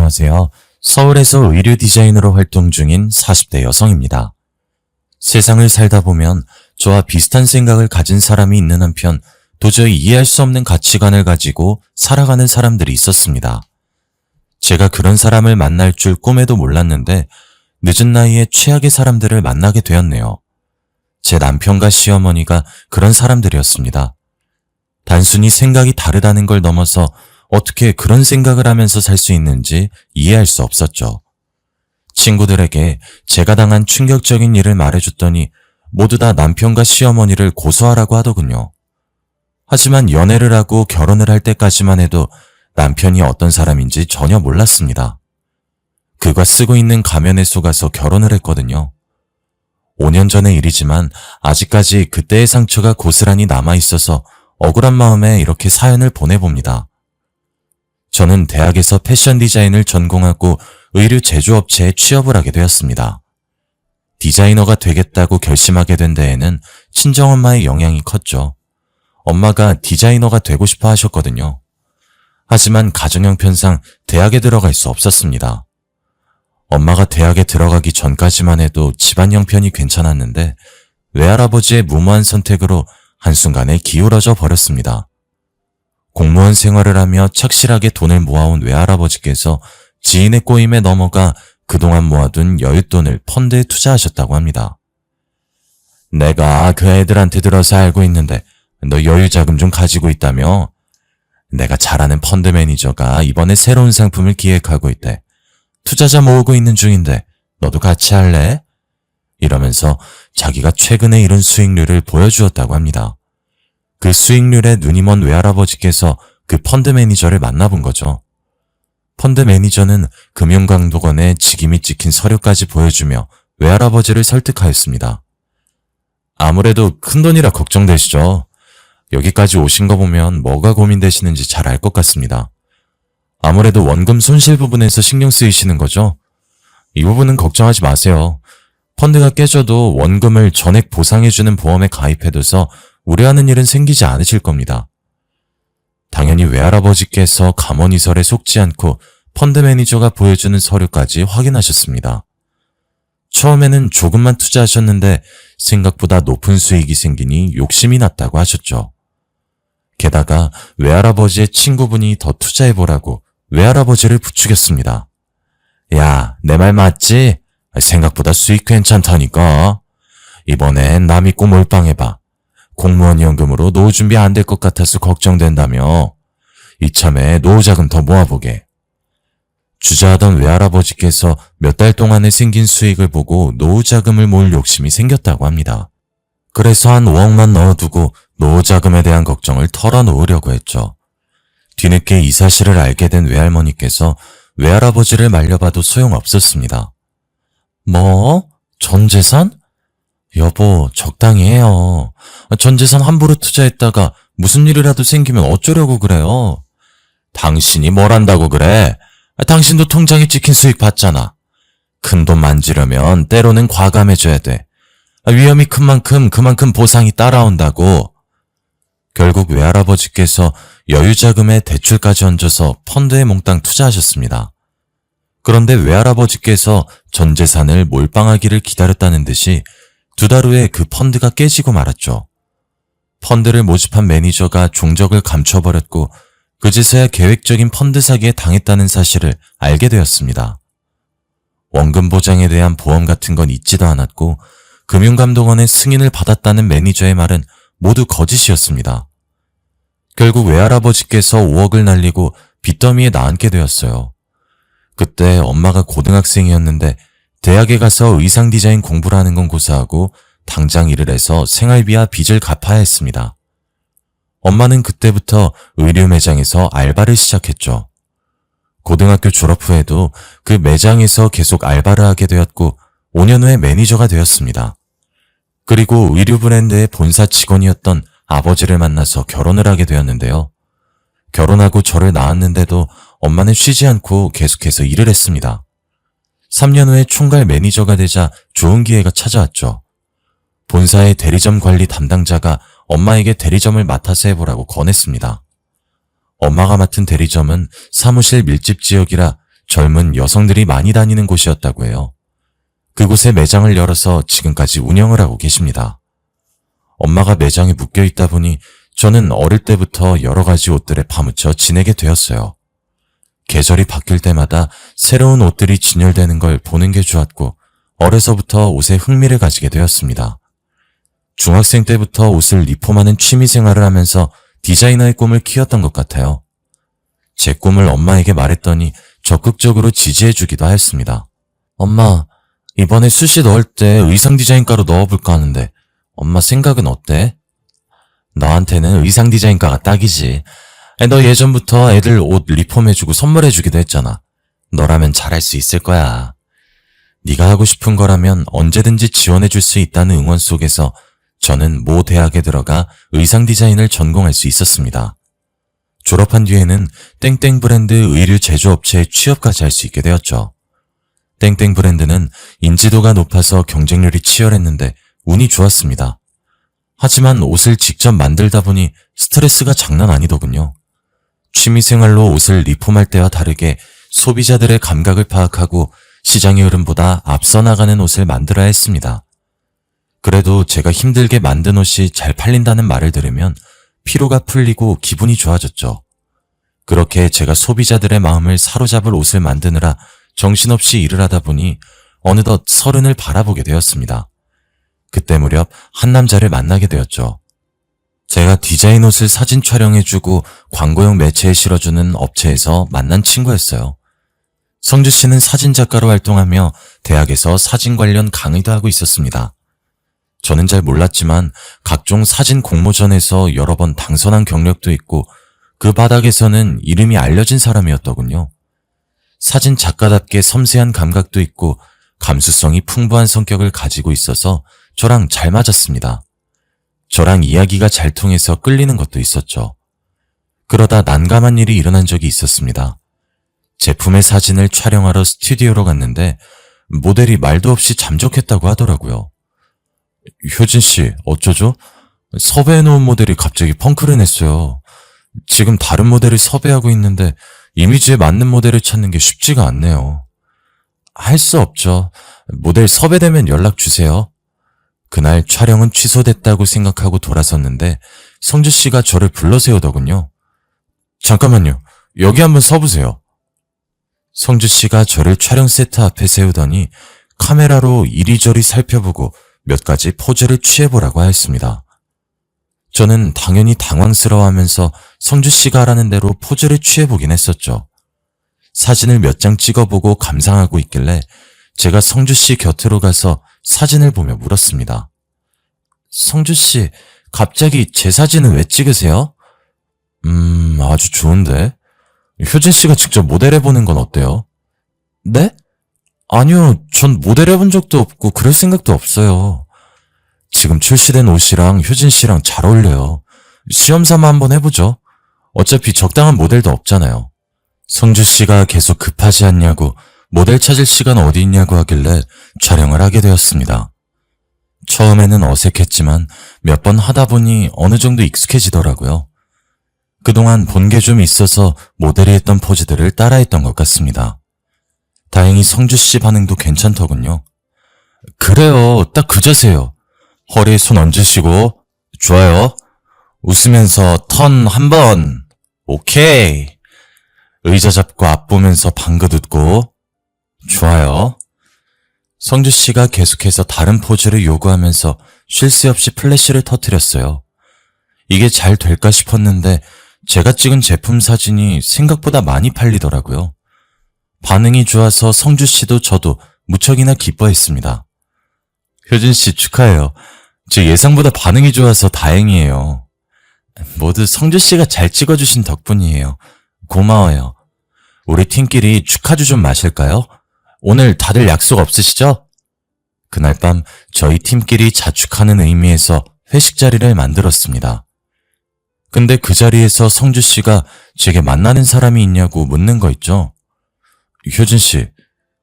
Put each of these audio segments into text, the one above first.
안녕하세요. 서울에서 의류 디자이너로 활동 중인 40대 여성입니다. 세상을 살다 보면 저와 비슷한 생각을 가진 사람이 있는 한편 도저히 이해할 수 없는 가치관을 가지고 살아가는 사람들이 있었습니다. 제가 그런 사람을 만날 줄 꿈에도 몰랐는데 늦은 나이에 최악의 사람들을 만나게 되었네요. 제 남편과 시어머니가 그런 사람들이었습니다. 단순히 생각이 다르다는 걸 넘어서 어떻게 그런 생각을 하면서 살 수 있는지 이해할 수 없었죠. 친구들에게 제가 당한 충격적인 일을 말해줬더니 모두 다 남편과 시어머니를 고소하라고 하더군요. 하지만 연애를 하고 결혼을 할 때까지만 해도 남편이 어떤 사람인지 전혀 몰랐습니다. 그가 쓰고 있는 가면에 속아서 결혼을 했거든요. 5년 전의 일이지만 아직까지 그때의 상처가 고스란히 남아있어서 억울한 마음에 이렇게 사연을 보내봅니다. 저는 대학에서 패션 디자인을 전공하고 의류 제조업체에 취업을 하게 되었습니다. 디자이너가 되겠다고 결심하게 된 데에는 친정엄마의 영향이 컸죠. 엄마가 디자이너가 되고 싶어 하셨거든요. 하지만 가정 형편상 대학에 들어갈 수 없었습니다. 엄마가 대학에 들어가기 전까지만 해도 집안 형편이 괜찮았는데 외할아버지의 무모한 선택으로 한순간에 기울어져 버렸습니다. 공무원 생활을 하며 착실하게 돈을 모아온 외할아버지께서 지인의 꼬임에 넘어가 그동안 모아둔 여윳돈을 펀드에 투자하셨다고 합니다. 내가 그 애들한테 들어서 알고 있는데 너 여유자금 좀 가지고 있다며? 내가 잘 아는 펀드 매니저가 이번에 새로운 상품을 기획하고 있대. 투자자 모으고 있는 중인데 너도 같이 할래? 이러면서 자기가 최근에 이룬 수익률을 보여주었다고 합니다. 그 수익률에 눈이 먼 외할아버지께서 그 펀드 매니저를 만나본 거죠. 펀드 매니저는 금융감독원에 직임이 찍힌 서류까지 보여주며 외할아버지를 설득하였습니다. 아무래도 큰돈이라 걱정되시죠? 여기까지 오신 거 보면 뭐가 고민되시는지 잘 알 것 같습니다. 아무래도 원금 손실 부분에서 신경 쓰이시는 거죠? 이 부분은 걱정하지 마세요. 펀드가 깨져도 원금을 전액 보상해주는 보험에 가입해둬서 우려하는 일은 생기지 않으실 겁니다. 당연히 외할아버지께서 감언이설에 속지 않고 펀드 매니저가 보여주는 서류까지 확인하셨습니다. 처음에는 조금만 투자하셨는데 생각보다 높은 수익이 생기니 욕심이 났다고 하셨죠. 게다가 외할아버지의 친구분이 더 투자해보라고 외할아버지를 부추겼습니다. 야, 내 말 맞지? 생각보다 수익 괜찮다니까. 이번엔 나 믿고 몰빵해봐. 공무원 연금으로 노후 준비 안 될 것 같아서 걱정된다며. 이참에 노후자금 더 모아보게. 주저하던 외할아버지께서 몇 달 동안에 생긴 수익을 보고 노후자금을 모을 욕심이 생겼다고 합니다. 그래서 한 5억만 넣어두고 노후자금에 대한 걱정을 털어놓으려고 했죠. 뒤늦게 이 사실을 알게 된 외할머니께서 외할아버지를 말려봐도 소용없었습니다. 뭐? 전재산? 여보, 적당히 해요. 전재산 함부로 투자했다가 무슨 일이라도 생기면 어쩌려고 그래요? 당신이 뭘 한다고 그래? 당신도 통장에 찍힌 수익 받잖아. 큰돈 만지려면 때로는 과감해져야 돼. 위험이 큰 만큼 그만큼 보상이 따라온다고. 결국 외할아버지께서 여유자금에 대출까지 얹어서 펀드에 몽땅 투자하셨습니다. 그런데 외할아버지께서 전재산을 몰빵하기를 기다렸다는 듯이 2달 후에 그 펀드가 깨지고 말았죠. 펀드를 모집한 매니저가 종적을 감춰버렸고 그제서야 계획적인 펀드 사기에 당했다는 사실을 알게 되었습니다. 원금 보장에 대한 보험 같은 건 있지도 않았고 금융감독원의 승인을 받았다는 매니저의 말은 모두 거짓이었습니다. 결국 외할아버지께서 5억을 날리고 빚더미에 나앉게 되었어요. 그때 엄마가 고등학생이었는데 대학에 가서 의상 디자인 공부를 하는 건 고사하고 당장 일을 해서 생활비와 빚을 갚아야 했습니다. 엄마는 그때부터 의류 매장에서 알바를 시작했죠. 고등학교 졸업 후에도 그 매장에서 계속 알바를 하게 되었고 5년 후에 매니저가 되었습니다. 그리고 의류 브랜드의 본사 직원이었던 아버지를 만나서 결혼을 하게 되었는데요. 결혼하고 저를 낳았는데도 엄마는 쉬지 않고 계속해서 일을 했습니다. 3년 후에 총괄 매니저가 되자 좋은 기회가 찾아왔죠. 본사의 대리점 관리 담당자가 엄마에게 대리점을 맡아서 해보라고 권했습니다. 엄마가 맡은 대리점은 사무실 밀집 지역이라 젊은 여성들이 많이 다니는 곳이었다고 해요. 그곳에 매장을 열어서 지금까지 운영을 하고 계십니다. 엄마가 매장에 묶여 있다 보니 저는 어릴 때부터 여러 가지 옷들에 파묻혀 지내게 되었어요. 계절이 바뀔 때마다 새로운 옷들이 진열되는 걸 보는 게 좋았고 어려서부터 옷에 흥미를 가지게 되었습니다. 중학생 때부터 옷을 리폼하는 취미 생활을 하면서 디자이너의 꿈을 키웠던 것 같아요. 제 꿈을 엄마에게 말했더니 적극적으로 지지해주기도 하였습니다. 엄마, 이번에 수시 넣을 때 의상 디자인과로 넣어볼까 하는데 엄마 생각은 어때? 너한테는 의상 디자인과가 딱이지. 너 예전부터 애들 옷 리폼해주고 선물해주기도 했잖아. 너라면 잘할 수 있을 거야. 네가 하고 싶은 거라면 언제든지 지원해줄 수 있다는 응원 속에서 저는 모 대학에 들어가 의상 디자인을 전공할 수 있었습니다. 졸업한 뒤에는 땡땡 브랜드 의류 제조업체에 취업까지 할 수 있게 되었죠. 땡땡 브랜드는 인지도가 높아서 경쟁률이 치열했는데 운이 좋았습니다. 하지만 옷을 직접 만들다 보니 스트레스가 장난 아니더군요. 취미생활로 옷을 리폼할 때와 다르게 소비자들의 감각을 파악하고 시장의 흐름보다 앞서 나가는 옷을 만들어야 했습니다. 그래도 제가 힘들게 만든 옷이 잘 팔린다는 말을 들으면 피로가 풀리고 기분이 좋아졌죠. 그렇게 제가 소비자들의 마음을 사로잡을 옷을 만드느라 정신없이 일을 하다 보니 어느덧 30을 바라보게 되었습니다. 그때 무렵 한 남자를 만나게 되었죠. 제가 디자인 옷을 사진 촬영해주고 광고용 매체에 실어주는 업체에서 만난 친구였어요. 성주 씨는 사진작가로 활동하며 대학에서 사진 관련 강의도 하고 있었습니다. 저는 잘 몰랐지만 각종 사진 공모전에서 여러 번 당선한 경력도 있고 그 바닥에서는 이름이 알려진 사람이었더군요. 사진 작가답게 섬세한 감각도 있고 감수성이 풍부한 성격을 가지고 있어서 저랑 잘 맞았습니다. 저랑 이야기가 잘 통해서 끌리는 것도 있었죠. 그러다 난감한 일이 일어난 적이 있었습니다. 제품의 사진을 촬영하러 스튜디오로 갔는데 모델이 말도 없이 잠적했다고 하더라고요. 효진 씨, 어쩌죠? 섭외해놓은 모델이 갑자기 펑크를 냈어요. 지금 다른 모델을 섭외하고 있는데 이미지에 맞는 모델을 찾는 게 쉽지가 않네요. 할 수 없죠. 모델 섭외되면 연락 주세요. 그날 촬영은 취소됐다고 생각하고 돌아섰는데 성주 씨가 저를 불러세우더군요. 잠깐만요. 여기 한번 서보세요. 성주 씨가 저를 촬영 세트 앞에 세우더니 카메라로 이리저리 살펴보고 몇 가지 포즈를 취해보라고 하였습니다. 저는 당연히 당황스러워하면서 성주 씨가 하라는 대로 포즈를 취해보긴 했었죠. 사진을 몇 장 찍어보고 감상하고 있길래 제가 성주 씨 곁으로 가서 사진을 보며 물었습니다. 성주 씨, 갑자기 제 사진은 왜 찍으세요? 아주 좋은데. 효진 씨가 직접 모델해보는 건 어때요? 네? 아니요, 전 모델해본 적도 없고 그럴 생각도 없어요. 지금 출시된 옷이랑 효진 씨랑 잘 어울려요. 시험 삼아 한번 해보죠. 어차피 적당한 모델도 없잖아요. 성주 씨가 계속 급하지 않냐고 모델 찾을 시간 어디 있냐고 하길래 촬영을 하게 되었습니다. 처음에는 어색했지만 몇 번 하다 보니 어느 정도 익숙해지더라고요. 그동안 본 게 좀 있어서 모델이 했던 포즈들을 따라했던 것 같습니다. 다행히 성주 씨 반응도 괜찮더군요. 그래요, 딱 그 자세요. 허리에 손 얹으시고, 좋아요. 웃으면서 턴 한 번. 오케이. 의자 잡고 앞 보면서 방긋 웃고, 좋아요. 성주 씨가 계속해서 다른 포즈를 요구하면서 쉴 새 없이 플래시를 터뜨렸어요. 이게 잘 될까 싶었는데 제가 찍은 제품 사진이 생각보다 많이 팔리더라고요. 반응이 좋아서 성주 씨도 저도 무척이나 기뻐했습니다. 효진 씨 축하해요. 제 예상보다 반응이 좋아서 다행이에요. 모두 성주 씨가 잘 찍어주신 덕분이에요. 고마워요. 우리 팀끼리 축하주 좀 마실까요? 오늘 다들 약속 없으시죠? 그날 밤 저희 팀끼리 자축하는 의미에서 회식 자리를 만들었습니다. 근데 그 자리에서 성주 씨가 제게 만나는 사람이 있냐고 묻는 거 있죠? 효진 씨,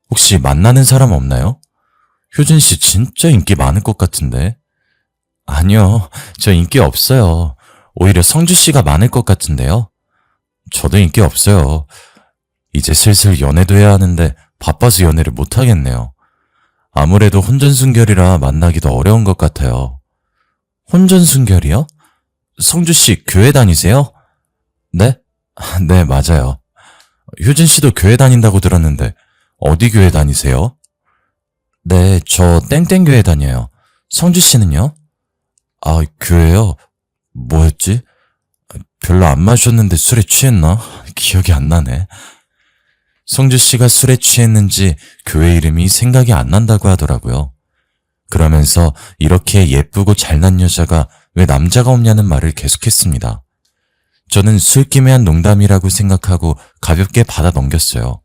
혹시 만나는 사람 없나요? 효진 씨 진짜 인기 많을 것 같은데. 아니요, 저 인기 없어요. 오히려 성주 씨가 많을 것 같은데요. 저도 인기 없어요. 이제 슬슬 연애도 해야 하는데 바빠서 연애를 못하겠네요. 아무래도 혼전순결이라 만나기도 어려운 것 같아요. 혼전순결이요? 성주씨 교회 다니세요? 네? 네, 맞아요. 효진씨도 교회 다닌다고 들었는데 어디 교회 다니세요? 네, 저 땡땡교회 다녀요. 성주씨는요? 아, 교회요? 뭐였지? 별로 안 마셨는데 술에 취했나? 기억이 안 나네. 성주씨가 술에 취했는지 교회 이름이 생각이 안 난다고 하더라고요. 그러면서 이렇게 예쁘고 잘난 여자가 왜 남자가 없냐는 말을 계속했습니다. 저는 술김에 한 농담이라고 생각하고 가볍게 받아 넘겼어요.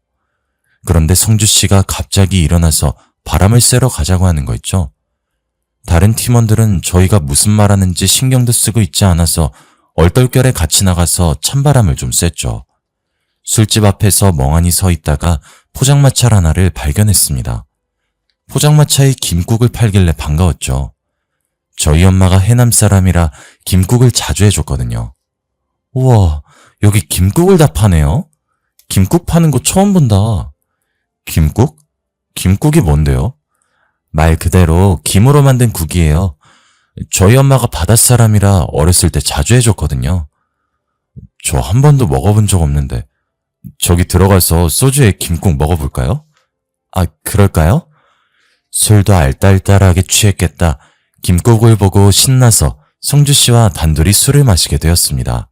그런데 성주씨가 갑자기 일어나서 바람을 쐬러 가자고 하는 거 있죠? 다른 팀원들은 저희가 무슨 말하는지 신경도 쓰고 있지 않아서 얼떨결에 같이 나가서 찬바람을 좀 쐈죠. 술집 앞에서 멍하니 서 있다가 포장마차 하나를 발견했습니다. 포장마차에 김국을 팔길래 반가웠죠. 저희 엄마가 해남 사람이라 김국을 자주 해줬거든요. 우와, 여기 김국을 다 파네요? 김국 파는 거 처음 본다. 김국? 김국이 뭔데요? 말 그대로 김으로 만든 국이에요. 저희 엄마가 바닷사람이라 어렸을 때 자주 해줬거든요. 저 한 번도 먹어본 적 없는데 저기 들어가서 소주에 김국 먹어볼까요? 아, 그럴까요? 술도 알딸딸하게 취했겠다. 김국을 보고 신나서 성주씨와 단둘이 술을 마시게 되었습니다.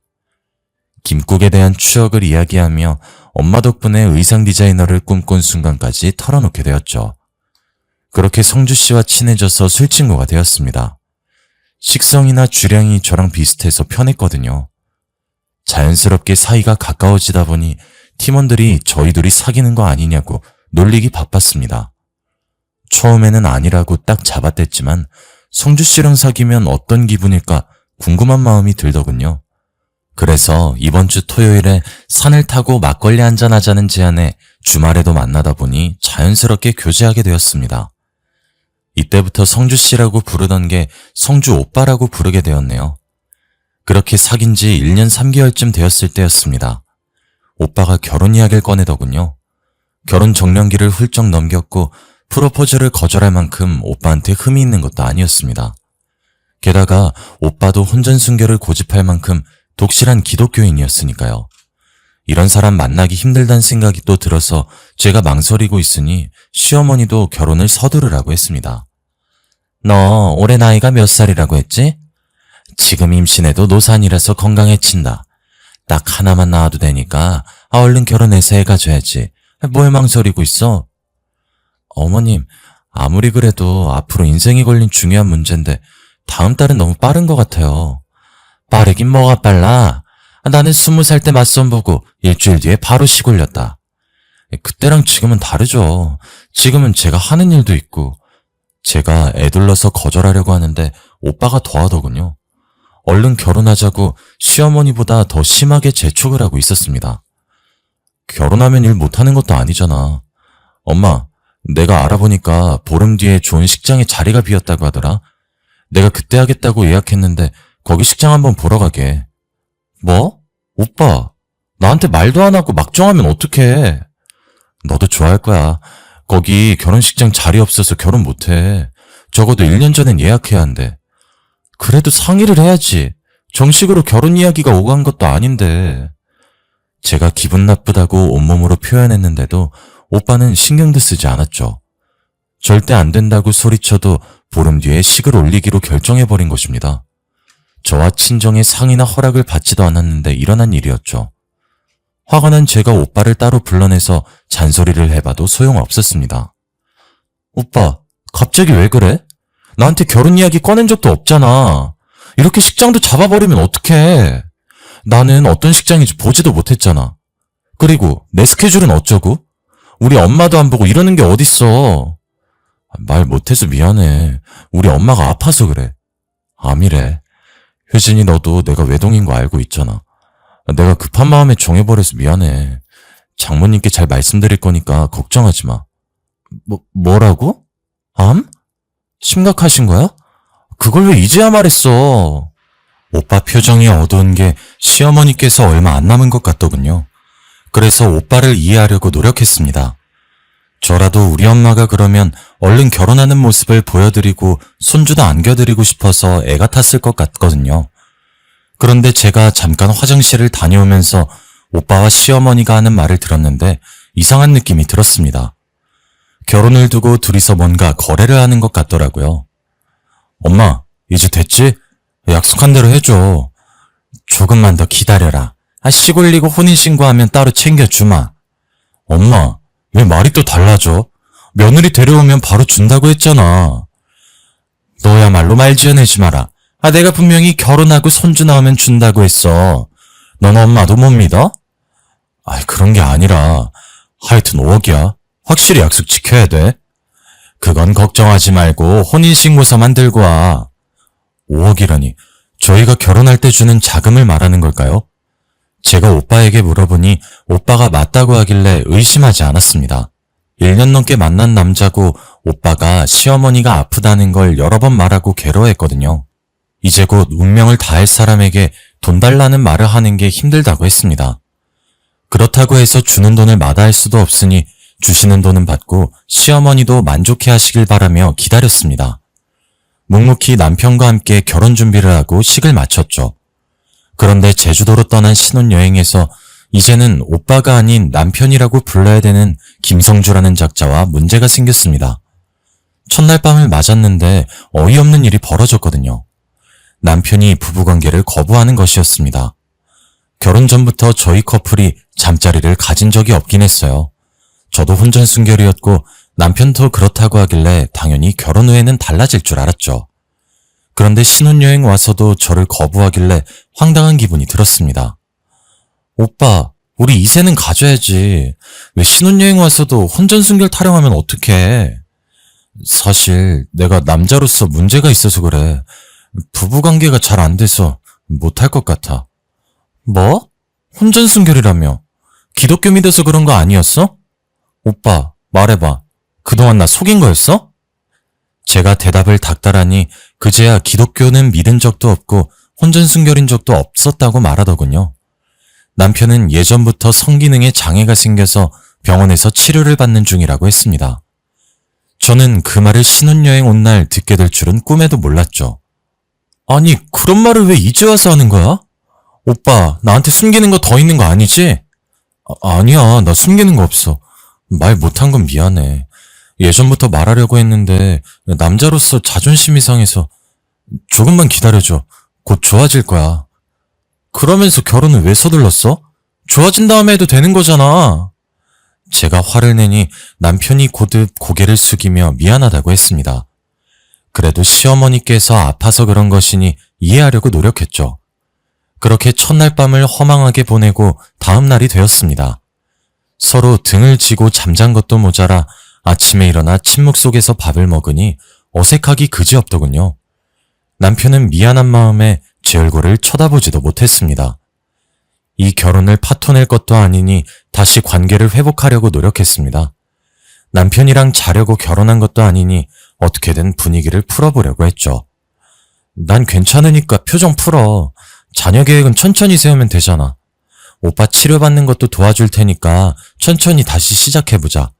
김국에 대한 추억을 이야기하며 엄마 덕분에 의상 디자이너를 꿈꾼 순간까지 털어놓게 되었죠. 그렇게 성주씨와 친해져서 술친구가 되었습니다. 식성이나 주량이 저랑 비슷해서 편했거든요. 자연스럽게 사이가 가까워지다 보니 팀원들이 저희 둘이 사귀는 거 아니냐고 놀리기 바빴습니다. 처음에는 아니라고 딱 잡아댔지만 성주씨랑 사귀면 어떤 기분일까 궁금한 마음이 들더군요. 그래서 이번 주 토요일에 산을 타고 막걸리 한잔하자는 제안에 주말에도 만나다 보니 자연스럽게 교제하게 되었습니다. 이때부터 성주씨라고 부르던 게 성주 오빠라고 부르게 되었네요. 그렇게 사귄 지 1년 3개월쯤 되었을 때였습니다. 오빠가 결혼 이야기를 꺼내더군요. 결혼 정년기를 훌쩍 넘겼고 프로포즈를 거절할 만큼 오빠한테 흠이 있는 것도 아니었습니다. 게다가 오빠도 혼전순결을 고집할 만큼 독실한 기독교인이었으니까요. 이런 사람 만나기 힘들다는 생각이 또 들어서 제가 망설이고 있으니 시어머니도 결혼을 서두르라고 했습니다. 너 올해 나이가 몇 살이라고 했지? 지금 임신해도 노산이라서 건강해친다. 딱 하나만 낳아도 되니까 얼른 결혼해서 애 가져야지. 뭘 망설이고 있어? 어머님, 아무리 그래도 앞으로 인생이 걸린 중요한 문제인데 다음 달은 너무 빠른 것 같아요. 빠르긴 뭐가 빨라? 나는 20살 때 맞선 보고 일주일 뒤에 바로 시 올렸다. 그때랑 지금은 다르죠. 지금은 제가 하는 일도 있고. 제가 애둘러서 거절하려고 하는데 오빠가 더하더군요. 얼른 결혼하자고 시어머니보다 더 심하게 재촉을 하고 있었습니다. 결혼하면 일 못하는 것도 아니잖아. 엄마, 내가 알아보니까 보름 뒤에 좋은 식장에 자리가 비었다고 하더라. 내가 그때 하겠다고 예약했는데 거기 식장 한번 보러 가게. 뭐? 오빠, 나한테 말도 안 하고 막 정하면 어떡해. 너도 좋아할 거야. 거기 결혼식장 자리 없어서 결혼 못해. 적어도 1년 전엔 예약해야 한대. 그래도 상의를 해야지. 정식으로 결혼 이야기가 오간 것도 아닌데. 제가 기분 나쁘다고 온몸으로 표현했는데도 오빠는 신경도 쓰지 않았죠. 절대 안 된다고 소리쳐도 보름 뒤에 식을 올리기로 결정해버린 것입니다. 저와 친정의 상의나 허락을 받지도 않았는데 일어난 일이었죠. 화가 난 제가 오빠를 따로 불러내서 잔소리를 해봐도 소용없었습니다. 오빠, 갑자기 왜 그래? 나한테 결혼 이야기 꺼낸 적도 없잖아. 이렇게 식장도 잡아버리면 어떡해. 나는 어떤 식장인지 보지도 못했잖아. 그리고 내 스케줄은 어쩌고? 우리 엄마도 안 보고 이러는 게 어딨어. 말 못해서 미안해. 우리 엄마가 아파서 그래. 암이래. 효진이, 너도 내가 외동인 거 알고 있잖아. 내가 급한 마음에 정해버려서 미안해. 장모님께 잘 말씀드릴 거니까 걱정하지 마. 뭐라고? 암? 심각하신 거야? 그걸 왜 이제야 말했어? 오빠 표정이 어두운 게 시어머니께서 얼마 안 남은 것 같더군요. 그래서 오빠를 이해하려고 노력했습니다. 저라도 우리 엄마가 그러면 얼른 결혼하는 모습을 보여드리고 손주도 안겨드리고 싶어서 애가 탔을 것 같거든요. 그런데 제가 잠깐 화장실을 다녀오면서 오빠와 시어머니가 하는 말을 들었는데 이상한 느낌이 들었습니다. 결혼을 두고 둘이서 뭔가 거래를 하는 것 같더라고요. 엄마, 이제 됐지? 약속한 대로 해줘. 조금만 더 기다려라. 씨 올리고 혼인신고하면 따로 챙겨주마. 엄마, 왜 말이 또 달라져? 며느리 데려오면 바로 준다고 했잖아. 너야말로 말 지어내지 마라. 내가 분명히 결혼하고 손주 나오면 준다고 했어. 넌 엄마도 못 믿어? 그런 게 아니라 하여튼 5억이야. 확실히 약속 지켜야 돼. 그건 걱정하지 말고 혼인신고서만 들고 와. 5억이라니 저희가 결혼할 때 주는 자금을 말하는 걸까요? 제가 오빠에게 물어보니 오빠가 맞다고 하길래 의심하지 않았습니다. 1년 넘게 만난 남자고 오빠가 시어머니가 아프다는 걸 여러 번 말하고 괴로워했거든요. 이제 곧 운명을 다할 사람에게 돈 달라는 말을 하는 게 힘들다고 했습니다. 그렇다고 해서 주는 돈을 마다할 수도 없으니 주시는 돈은 받고 시어머니도 만족해 하시길 바라며 기다렸습니다. 묵묵히 남편과 함께 결혼 준비를 하고 식을 마쳤죠. 그런데 제주도로 떠난 신혼여행에서 이제는 오빠가 아닌 남편이라고 불러야 되는 김성주라는 작자와 문제가 생겼습니다. 첫날 밤을 맞았는데 어이없는 일이 벌어졌거든요. 남편이 부부관계를 거부하는 것이었습니다. 결혼 전부터 저희 커플이 잠자리를 가진 적이 없긴 했어요. 저도 혼전순결이었고 남편도 그렇다고 하길래 당연히 결혼 후에는 달라질 줄 알았죠. 그런데 신혼여행 와서도 저를 거부하길래 황당한 기분이 들었습니다. 오빠, 우리 이세는 가져야지. 왜 신혼여행 와서도 혼전순결 타령하면 어떡해? 사실 내가 남자로서 문제가 있어서 그래. 부부관계가 잘 안 돼서 못할 것 같아. 뭐? 혼전순결이라며? 기독교 믿어서 그런 거 아니었어? 오빠, 말해봐. 그동안 나 속인 거였어? 제가 대답을 닥달하니 그제야 기독교는 믿은 적도 없고 혼전순결인 적도 없었다고 말하더군요. 남편은 예전부터 성기능에 장애가 생겨서 병원에서 치료를 받는 중이라고 했습니다. 저는 그 말을 신혼여행 온 날 듣게 될 줄은 꿈에도 몰랐죠. 아니, 그런 말을 왜 이제 와서 하는 거야? 오빠, 나한테 숨기는 거 더 있는 거 아니지? 아니야, 나 숨기는 거 없어. 말 못한 건 미안해. 예전부터 말하려고 했는데 남자로서 자존심이 상해서. 조금만 기다려줘. 곧 좋아질 거야. 그러면서 결혼을 왜 서둘렀어? 좋아진 다음에 해도 되는 거잖아. 제가 화를 내니 남편이 고듭 고개를 숙이며 미안하다고 했습니다. 그래도 시어머니께서 아파서 그런 것이니 이해하려고 노력했죠. 그렇게 첫날 밤을 허망하게 보내고 다음 날이 되었습니다. 서로 등을 지고 잠잔 것도 모자라 아침에 일어나 침묵 속에서 밥을 먹으니 어색하기 그지없더군요. 남편은 미안한 마음에 제 얼굴을 쳐다보지도 못했습니다. 이 결혼을 파토낼 것도 아니니 다시 관계를 회복하려고 노력했습니다. 남편이랑 자려고 결혼한 것도 아니니 어떻게든 분위기를 풀어보려고 했죠. 난 괜찮으니까 표정 풀어. 자녀 계획은 천천히 세우면 되잖아. 오빠 치료받는 것도 도와줄 테니까 천천히 다시 시작해보자.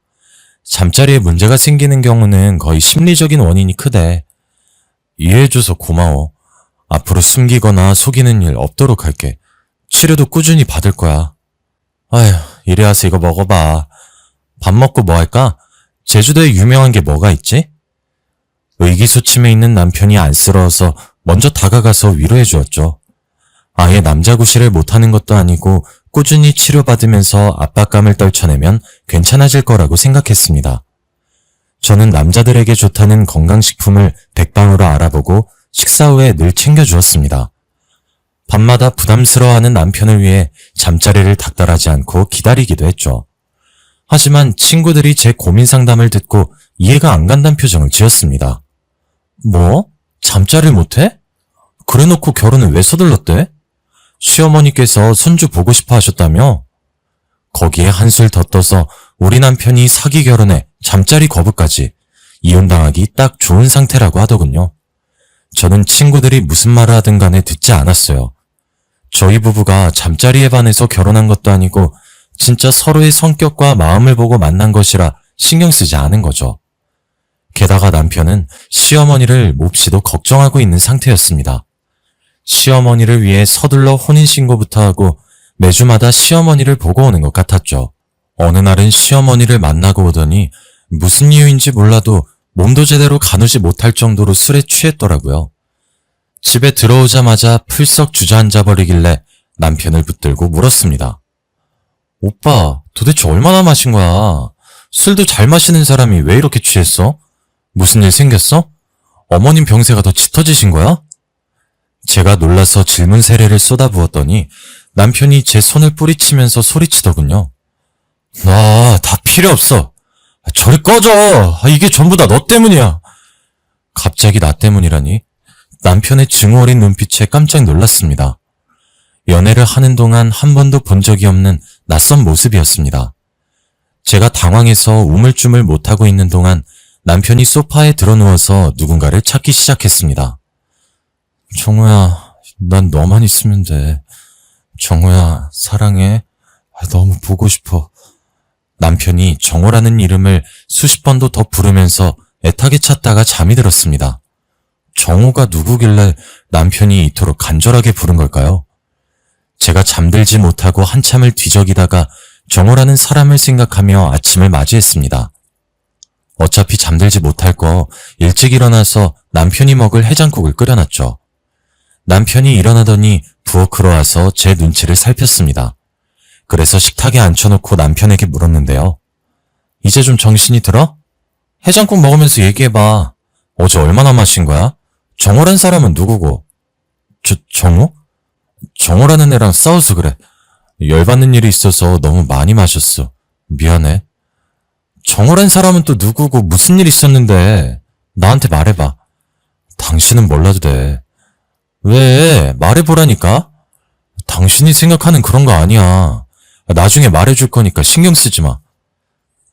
잠자리에 문제가 생기는 경우는 거의 심리적인 원인이 크대. 이해해줘서 고마워. 앞으로 숨기거나 속이는 일 없도록 할게. 치료도 꾸준히 받을 거야. 아휴, 이리 와서 이거 먹어봐. 밥 먹고 뭐 할까? 제주도에 유명한 게 뭐가 있지? 의기소침해 있는 남편이 안쓰러워서 먼저 다가가서 위로해 주었죠. 아예 남자 구실을 못하는 것도 아니고 꾸준히 치료받으면서 압박감을 떨쳐내면 괜찮아질 거라고 생각했습니다. 저는 남자들에게 좋다는 건강식품을 백방으로 알아보고 식사 후에 늘 챙겨주었습니다. 밤마다 부담스러워하는 남편을 위해 잠자리를 닥달하지 않고 기다리기도 했죠. 하지만 친구들이 제 고민 상담을 듣고 이해가 안 간다는 표정을 지었습니다. 뭐? 잠자리를 못해? 그래놓고 결혼을 왜 서둘렀대? 시어머니께서 손주 보고 싶어 하셨다며? 거기에 한술 더 떠서 우리 남편이 사기 결혼에 잠자리 거부까지 이혼당하기 딱 좋은 상태라고 하더군요. 저는 친구들이 무슨 말을 하든 간에 듣지 않았어요. 저희 부부가 잠자리에 반해서 결혼한 것도 아니고 진짜 서로의 성격과 마음을 보고 만난 것이라 신경 쓰지 않은 거죠. 게다가 남편은 시어머니를 몹시도 걱정하고 있는 상태였습니다. 시어머니를 위해 서둘러 혼인신고부터 하고 매주마다 시어머니를 보고 오는 것 같았죠. 어느 날은 시어머니를 만나고 오더니 무슨 이유인지 몰라도 몸도 제대로 가누지 못할 정도로 술에 취했더라고요. 집에 들어오자마자 풀썩 주저앉아 버리길래 남편을 붙들고 물었습니다. 오빠, 도대체 얼마나 마신 거야? 술도 잘 마시는 사람이 왜 이렇게 취했어? 무슨 일 생겼어? 어머님 병세가 더 짙어지신 거야? 제가 놀라서 질문 세례를 쏟아부었더니 남편이 제 손을 뿌리치면서 소리치더군요. 다 필요 없어. 저리 꺼져. 이게 전부 다 너 때문이야. 갑자기 나 때문이라니? 남편의 증오 어린 눈빛에 깜짝 놀랐습니다. 연애를 하는 동안 한 번도 본 적이 없는 낯선 모습이었습니다. 제가 당황해서 우물쭈물 못하고 있는 동안 남편이 소파에 드러누워서 누군가를 찾기 시작했습니다. 정우야, 난 너만 있으면 돼. 정우야, 사랑해. 너무 보고 싶어. 남편이 정우라는 이름을 수십 번도 더 부르면서 애타게 찾다가 잠이 들었습니다. 정우가 누구길래 남편이 이토록 간절하게 부른 걸까요? 제가 잠들지 못하고 한참을 뒤적이다가 정우라는 사람을 생각하며 아침을 맞이했습니다. 어차피 잠들지 못할 거 일찍 일어나서 남편이 먹을 해장국을 끓여놨죠. 남편이 일어나더니 부엌으로 와서 제 눈치를 살폈습니다. 그래서 식탁에 앉혀놓고 남편에게 물었는데요. 이제 좀 정신이 들어? 해장국 먹으면서 얘기해봐. 어제 얼마나 마신 거야? 정호란 사람은 누구고? 정호? 정호라는 애랑 싸워서 그래. 열받는 일이 있어서 너무 많이 마셨어. 미안해. 정호란 사람은 또 누구고 무슨 일 있었는데? 나한테 말해봐. 당신은 몰라도 돼. 왜? 말해보라니까? 당신이 생각하는 그런 거 아니야. 나중에 말해줄 거니까 신경 쓰지 마.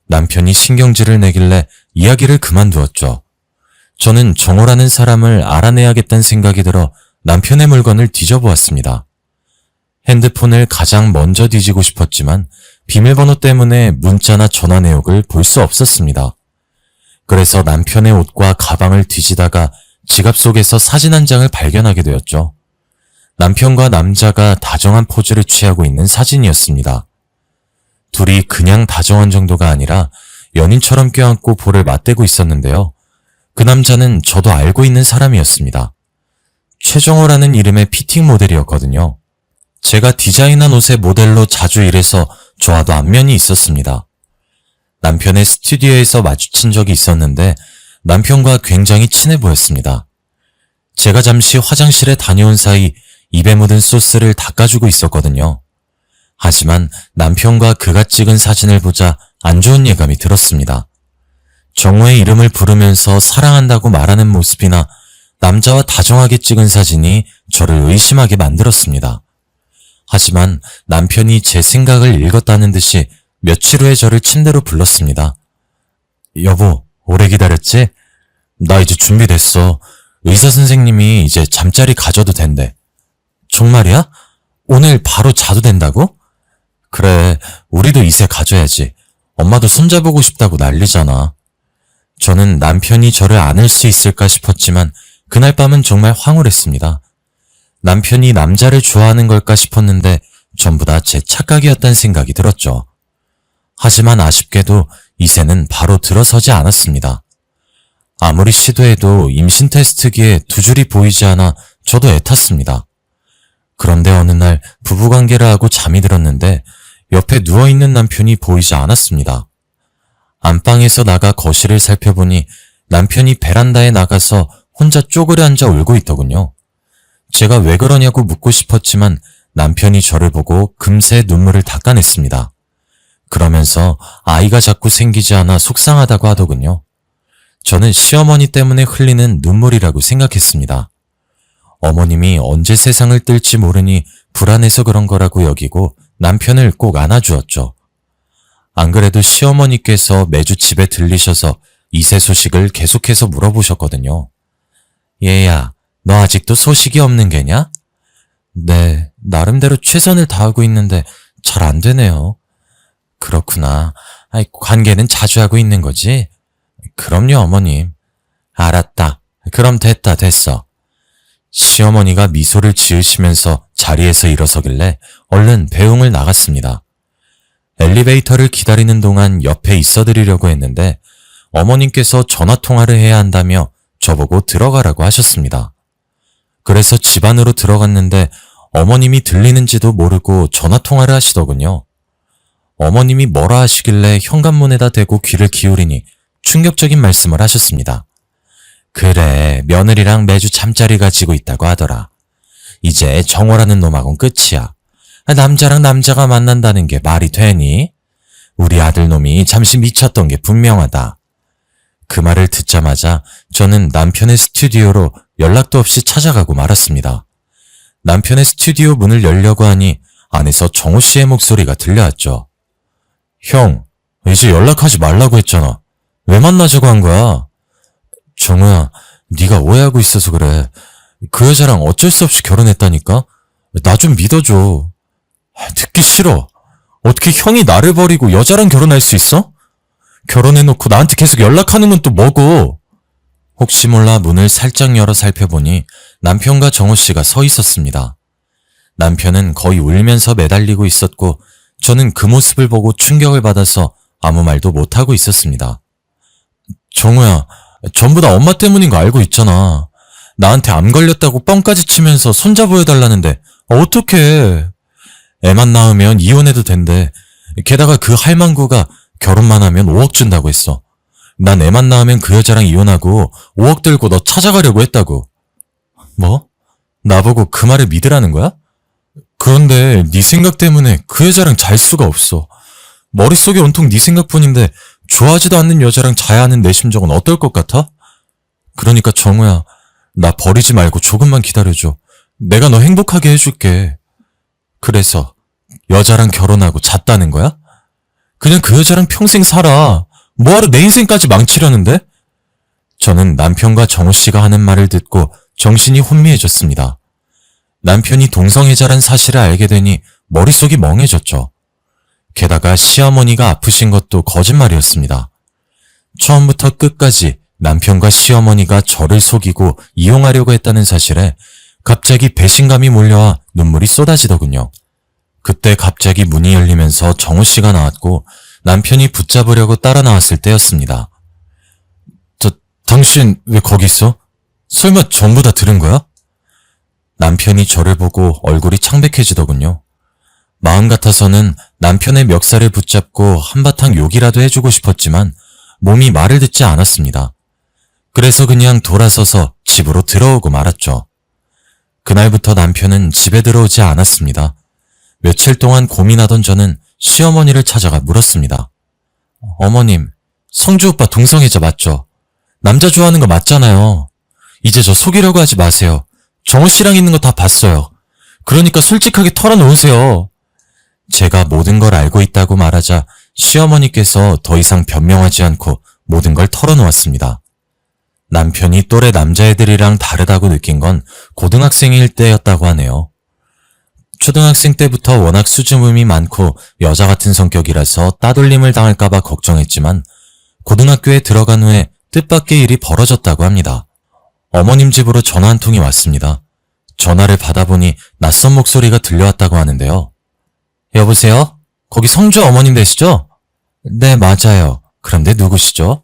남편이 신경질을 내길래 이야기를 그만두었죠. 저는 정호라는 사람을 알아내야겠다는 생각이 들어 남편의 물건을 뒤져보았습니다. 핸드폰을 가장 먼저 뒤지고 싶었지만 비밀번호 때문에 문자나 전화 내역을 볼 수 없었습니다. 그래서 남편의 옷과 가방을 뒤지다가 지갑 속에서 사진 한 장을 발견하게 되었죠. 남편과 남자가 다정한 포즈를 취하고 있는 사진이었습니다. 둘이 그냥 다정한 정도가 아니라 연인처럼 껴안고 볼을 맞대고 있었는데요. 그 남자는 저도 알고 있는 사람이었습니다. 최정호라는 이름의 피팅 모델이었거든요. 제가 디자인한 옷의 모델로 자주 일해서 저와도 안면이 있었습니다. 남편의 스튜디오에서 마주친 적이 있었는데 남편과 굉장히 친해 보였습니다. 제가 잠시 화장실에 다녀온 사이 입에 묻은 소스를 닦아주고 있었거든요. 하지만 남편과 그가 찍은 사진을 보자 안 좋은 예감이 들었습니다. 정우의 이름을 부르면서 사랑한다고 말하는 모습이나 남자와 다정하게 찍은 사진이 저를 의심하게 만들었습니다. 하지만 남편이 제 생각을 읽었다는 듯이 며칠 후에 저를 침대로 불렀습니다. 여보, 오래 기다렸지? 나 이제 준비됐어. 의사 선생님이 이제 잠자리 가져도 된대. 정말이야? 오늘 바로 자도 된다고? 그래, 우리도 이제 가져야지. 엄마도 손잡고 싶다고 난리잖아. 저는 남편이 저를 안을 수 있을까 싶었지만 그날 밤은 정말 황홀했습니다. 남편이 남자를 좋아하는 걸까 싶었는데 전부 다 제 착각이었다는 생각이 들었죠. 하지만 아쉽게도 이새는 바로 들어서지 않았습니다. 아무리 시도해도 임신 테스트기에 두 줄이 보이지 않아 저도 애탔습니다. 그런데 어느 날 부부관계를 하고 잠이 들었는데 옆에 누워있는 남편이 보이지 않았습니다. 안방에서 나가 거실을 살펴보니 남편이 베란다에 나가서 혼자 쪼그려 앉아 울고 있더군요. 제가 왜 그러냐고 묻고 싶었지만 남편이 저를 보고 금세 눈물을 닦아냈습니다. 그러면서 아이가 자꾸 생기지 않아 속상하다고 하더군요. 저는 시어머니 때문에 흘리는 눈물이라고 생각했습니다. 어머님이 언제 세상을 뜰지 모르니 불안해서 그런 거라고 여기고 남편을 꼭 안아주었죠. 안 그래도 시어머니께서 매주 집에 들리셔서 이세 소식을 계속해서 물어보셨거든요. 얘야, 너 아직도 소식이 없는 게냐? 네, 나름대로 최선을 다하고 있는데 잘 안 되네요. 그렇구나. 아이, 관계는 자주 하고 있는 거지? 그럼요, 어머님. 알았다. 그럼 됐어. 시어머니가 미소를 지으시면서 자리에서 일어서길래 얼른 배웅을 나갔습니다. 엘리베이터를 기다리는 동안 옆에 있어드리려고 했는데 어머님께서 전화통화를 해야 한다며 저보고 들어가라고 하셨습니다. 그래서 집 안으로 들어갔는데 어머님이 들리는지도 모르고 전화통화를 하시더군요. 어머님이 뭐라 하시길래 현관문에다 대고 귀를 기울이니 충격적인 말씀을 하셨습니다. 그래, 며느리랑 매주 잠자리 가지고 있다고 하더라. 이제 정호라는 놈하고는 끝이야. 남자랑 남자가 만난다는 게 말이 되니? 우리 아들놈이 잠시 미쳤던 게 분명하다. 그 말을 듣자마자 저는 남편의 스튜디오로 연락도 없이 찾아가고 말았습니다. 남편의 스튜디오 문을 열려고 하니 안에서 정호 씨의 목소리가 들려왔죠. 형, 이제 연락하지 말라고 했잖아. 왜 만나자고 한 거야? 정우야, 네가 오해하고 있어서 그래. 그 여자랑 어쩔 수 없이 결혼했다니까? 나 좀 믿어줘. 듣기 싫어. 어떻게 형이 나를 버리고 여자랑 결혼할 수 있어? 결혼해놓고 나한테 계속 연락하는 건 또 뭐고? 혹시 몰라 문을 살짝 열어 살펴보니 남편과 정호 씨가 서 있었습니다. 남편은 거의 울면서 매달리고 있었고 저는 그 모습을 보고 충격을 받아서 아무 말도 못하고 있었습니다. 정우야, 전부 다 엄마 때문인 거 알고 있잖아. 나한테 암 걸렸다고 뻥까지 치면서 손잡아 해달라는데 어떡해. 애만 낳으면 이혼해도 된대. 게다가 그 할망구가 결혼만 하면 5억 준다고 했어. 난 애만 낳으면 그 여자랑 이혼하고 5억 들고 너 찾아가려고 했다고. 뭐? 나보고 그 말을 믿으라는 거야? 그런데 네 생각 때문에 그 여자랑 잘 수가 없어. 머릿속에 온통 네 생각뿐인데 좋아하지도 않는 여자랑 자야 하는 내 심정은 어떨 것 같아? 그러니까 정우야, 나 버리지 말고 조금만 기다려줘. 내가 너 행복하게 해줄게. 그래서 여자랑 결혼하고 잤다는 거야? 그냥 그 여자랑 평생 살아. 뭐하러 내 인생까지 망치려는데? 저는 남편과 정우 씨가 하는 말을 듣고 정신이 혼미해졌습니다. 남편이 동성애자란 사실을 알게 되니 머릿속이 멍해졌죠. 게다가 시어머니가 아프신 것도 거짓말이었습니다. 처음부터 끝까지 남편과 시어머니가 저를 속이고 이용하려고 했다는 사실에 갑자기 배신감이 몰려와 눈물이 쏟아지더군요. 그때 갑자기 문이 열리면서 정우 씨가 나왔고 남편이 붙잡으려고 따라 나왔을 때였습니다. 당신 왜 거기 있어? 설마 전부 다 들은 거야? 남편이 저를 보고 얼굴이 창백해지더군요. 마음 같아서는 남편의 멱살을 붙잡고 한바탕 욕이라도 해주고 싶었지만 몸이 말을 듣지 않았습니다. 그래서 그냥 돌아서서 집으로 들어오고 말았죠. 그날부터 남편은 집에 들어오지 않았습니다. 며칠 동안 고민하던 저는 시어머니를 찾아가 물었습니다. 어머님, 성주 오빠 동성애자 맞죠? 남자 좋아하는 거 맞잖아요. 이제 저 속이려고 하지 마세요. 정우 씨랑 있는 거 다 봤어요. 그러니까 솔직하게 털어놓으세요. 제가 모든 걸 알고 있다고 말하자 시어머니께서 더 이상 변명하지 않고 모든 걸 털어놓았습니다. 남편이 또래 남자애들이랑 다르다고 느낀 건 고등학생일 때였다고 하네요. 초등학생 때부터 워낙 수줍음이 많고 여자 같은 성격이라서 따돌림을 당할까봐 걱정했지만 고등학교에 들어간 후에 뜻밖의 일이 벌어졌다고 합니다. 어머님 집으로 전화 한 통이 왔습니다. 전화를 받아보니 낯선 목소리가 들려왔다고 하는데요. 여보세요? 거기 성주 어머님 되시죠? 네, 맞아요. 그런데 누구시죠?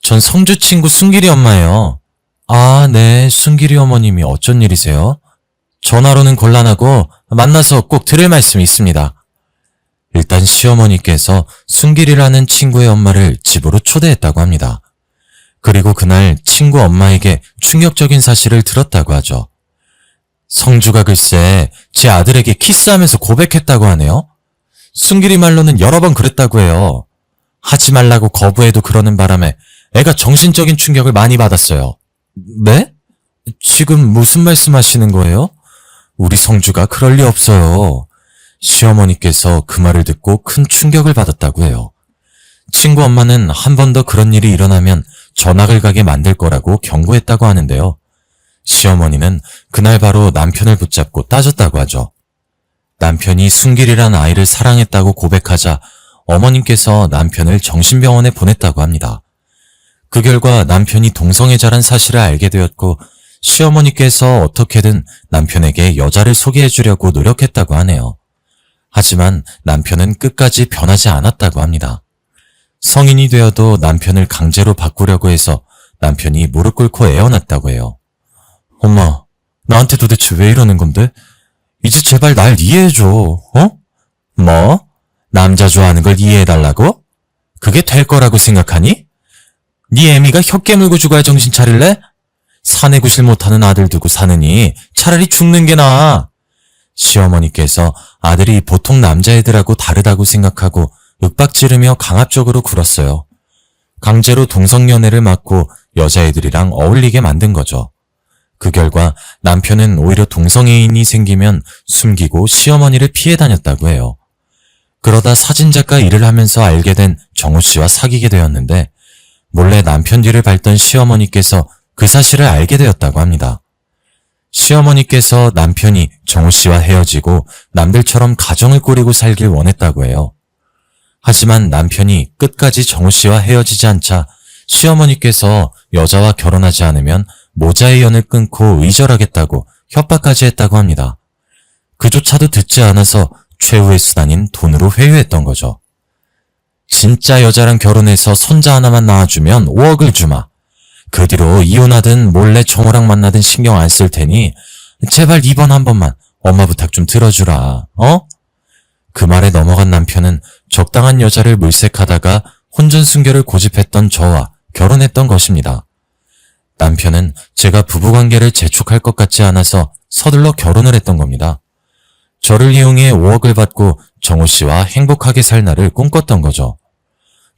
전 성주 친구 순길이 엄마예요. 아, 네, 순길이 어머님이 어쩐 일이세요? 전화로는 곤란하고 만나서 꼭 들을 말씀이 있습니다. 일단 시어머니께서 순길이라는 친구의 엄마를 집으로 초대했다고 합니다. 그리고 그날 친구 엄마에게 충격적인 사실을 들었다고 하죠. 성주가 글쎄 제 아들에게 키스하면서 고백했다고 하네요. 순길이 말로는 여러 번 그랬다고 해요. 하지 말라고 거부해도 그러는 바람에 애가 정신적인 충격을 많이 받았어요. 네? 지금 무슨 말씀하시는 거예요? 우리 성주가 그럴 리 없어요. 시어머니께서 그 말을 듣고 큰 충격을 받았다고 해요. 친구 엄마는 한 번 더 그런 일이 일어나면 전학을 가게 만들 거라고 경고했다고 하는데요. 시어머니는 그날 바로 남편을 붙잡고 따졌다고 하죠. 남편이 순길이란 아이를 사랑했다고 고백하자 어머님께서 남편을 정신병원에 보냈다고 합니다. 그 결과 남편이 동성애자란 사실을 알게 되었고 시어머니께서 어떻게든 남편에게 여자를 소개해주려고 노력했다고 하네요. 하지만 남편은 끝까지 변하지 않았다고 합니다. 성인이 되어도 남편을 강제로 바꾸려고 해서 남편이 무릎 꿇고 애원했다고 해요. 엄마, 나한테 도대체 왜 이러는 건데? 이제 제발 날 이해해줘, 어? 뭐? 남자 좋아하는 걸 이해해달라고? 그게 될 거라고 생각하니? 네 애미가 혀 깨물고 죽어야 정신 차릴래? 사내 구실 못하는 아들 두고 사느니 차라리 죽는 게 나아. 시어머니께서 아들이 보통 남자애들하고 다르다고 생각하고 윽박지르며 강압적으로 굴었어요. 강제로 동성연애를 막고 여자애들이랑 어울리게 만든 거죠. 그 결과 남편은 오히려 동성애인이 생기면 숨기고 시어머니를 피해 다녔다고 해요. 그러다 사진작가 일을 하면서 알게 된 정호 씨와 사귀게 되었는데 몰래 남편 뒤를 밟던 시어머니께서 그 사실을 알게 되었다고 합니다. 시어머니께서 남편이 정호 씨와 헤어지고 남들처럼 가정을 꾸리고 살길 원했다고 해요. 하지만 남편이 끝까지 정호 씨와 헤어지지 않자 시어머니께서 여자와 결혼하지 않으면 모자의 연을 끊고 의절하겠다고 협박까지 했다고 합니다. 그조차도 듣지 않아서 최후의 수단인 돈으로 회유했던 거죠. 진짜 여자랑 결혼해서 손자 하나만 낳아주면 5억을 주마. 그 뒤로 이혼하든 몰래 정호랑 만나든 신경 안 쓸 테니 제발 이번 한 번만 엄마 부탁 좀 들어주라. 어? 그 말에 넘어간 남편은 적당한 여자를 물색하다가 혼전순결을 고집했던 저와 결혼했던 것입니다. 남편은 제가 부부관계를 재촉할 것 같지 않아서 서둘러 결혼을 했던 겁니다. 저를 이용해 5억을 받고 정호 씨와 행복하게 살 날을 꿈꿨던 거죠.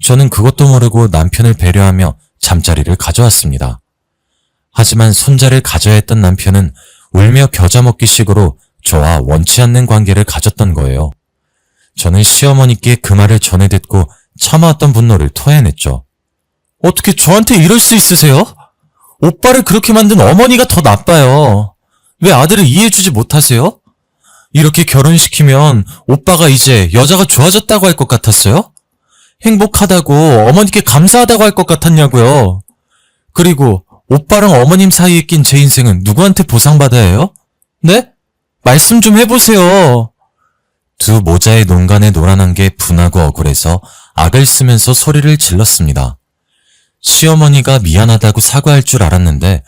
저는 그것도 모르고 남편을 배려하며 잠자리를 가져왔습니다. 하지만 손자를 가져야 했던 남편은 울며 겨자 먹기 식으로 저와 원치 않는 관계를 가졌던 거예요. 저는 시어머니께 그 말을 전해 듣고 참아왔던 분노를 토해냈죠. 어떻게 저한테 이럴 수 있으세요? 오빠를 그렇게 만든 어머니가 더 나빠요. 왜 아들을 이해해주지 못하세요? 이렇게 결혼시키면 오빠가 이제 여자가 좋아졌다고 할 것 같았어요? 행복하다고 어머니께 감사하다고 할 것 같았냐고요. 그리고 오빠랑 어머님 사이에 낀 제 인생은 누구한테 보상받아야 해요? 네? 말씀 좀 해보세요. 두 모자의 농간에 놀아난 게 분하고 억울해서 악을 쓰면서 소리를 질렀습니다. 시어머니가 미안하다고 사과할 줄 알았는데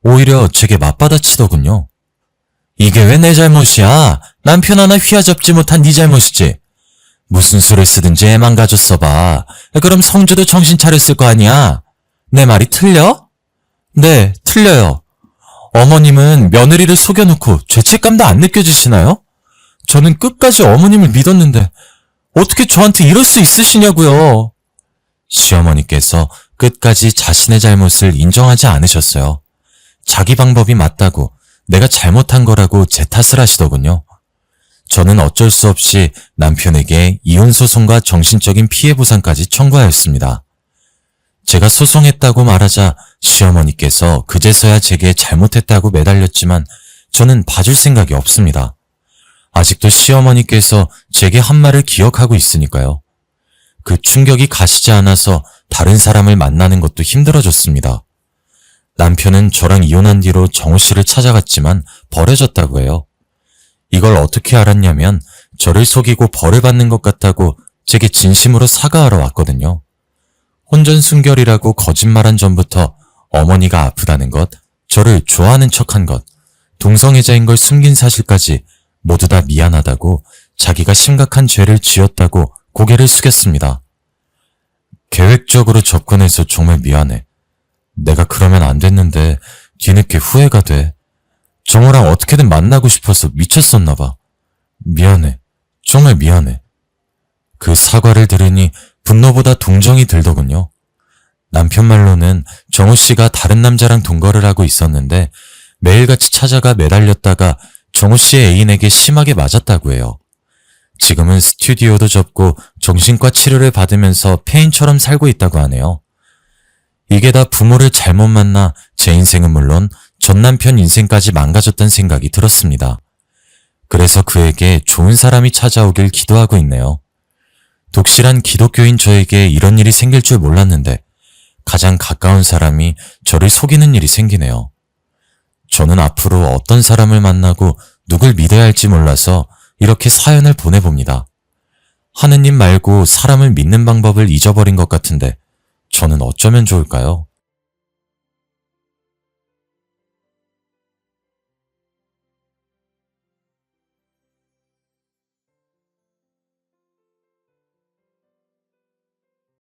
오히려 제게 맞받아치더군요. 이게 왜 내 잘못이야? 남편 하나 휘어잡지 못한 네 잘못이지. 무슨 수를 쓰든지 애만 가졌어 봐. 그럼 성주도 정신 차렸을 거 아니야? 내 말이 틀려? 네, 틀려요. 어머님은 며느리를 속여놓고 죄책감도 안 느껴지시나요? 저는 끝까지 어머님을 믿었는데 어떻게 저한테 이럴 수 있으시냐고요. 시어머니께서 끝까지 자신의 잘못을 인정하지 않으셨어요. 자기 방법이 맞다고 내가 잘못한 거라고 제 탓을 하시더군요. 저는 어쩔 수 없이 남편에게 이혼소송과 정신적인 피해 보상까지 청구하였습니다. 제가 소송했다고 말하자 시어머니께서 그제서야 제게 잘못했다고 매달렸지만 저는 봐줄 생각이 없습니다. 아직도 시어머니께서 제게 한 말을 기억하고 있으니까요. 그 충격이 가시지 않아서 다른 사람을 만나는 것도 힘들어졌습니다. 남편은 저랑 이혼한 뒤로 정호 씨를 찾아갔지만 버려졌다고 해요. 이걸 어떻게 알았냐면 저를 속이고 벌을 받는 것 같다고 제게 진심으로 사과하러 왔거든요. 혼전순결이라고 거짓말한 전부터 어머니가 아프다는 것, 저를 좋아하는 척한 것, 동성애자인 걸 숨긴 사실까지 모두 다 미안하다고 자기가 심각한 죄를 지었다고 고개를 숙였습니다. 계획적으로 접근해서 정말 미안해. 내가 그러면 안 됐는데 뒤늦게 후회가 돼. 정호랑 어떻게든 만나고 싶어서 미쳤었나 봐. 미안해. 정말 미안해. 그 사과를 들으니 분노보다 동정이 들더군요. 남편 말로는 정호 씨가 다른 남자랑 동거를 하고 있었는데 매일같이 찾아가 매달렸다가 정호 씨의 애인에게 심하게 맞았다고 해요. 지금은 스튜디오도 접고 정신과 치료를 받으면서 폐인처럼 살고 있다고 하네요. 이게 다 부모를 잘못 만나 제 인생은 물론 전 남편 인생까지 망가졌다는 생각이 들었습니다. 그래서 그에게 좋은 사람이 찾아오길 기도하고 있네요. 독실한 기독교인 저에게 이런 일이 생길 줄 몰랐는데 가장 가까운 사람이 저를 속이는 일이 생기네요. 저는 앞으로 어떤 사람을 만나고 누굴 믿어야 할지 몰라서 이렇게 사연을 보내봅니다. 하느님 말고 사람을 믿는 방법을 잊어버린 것 같은데 저는 어쩌면 좋을까요?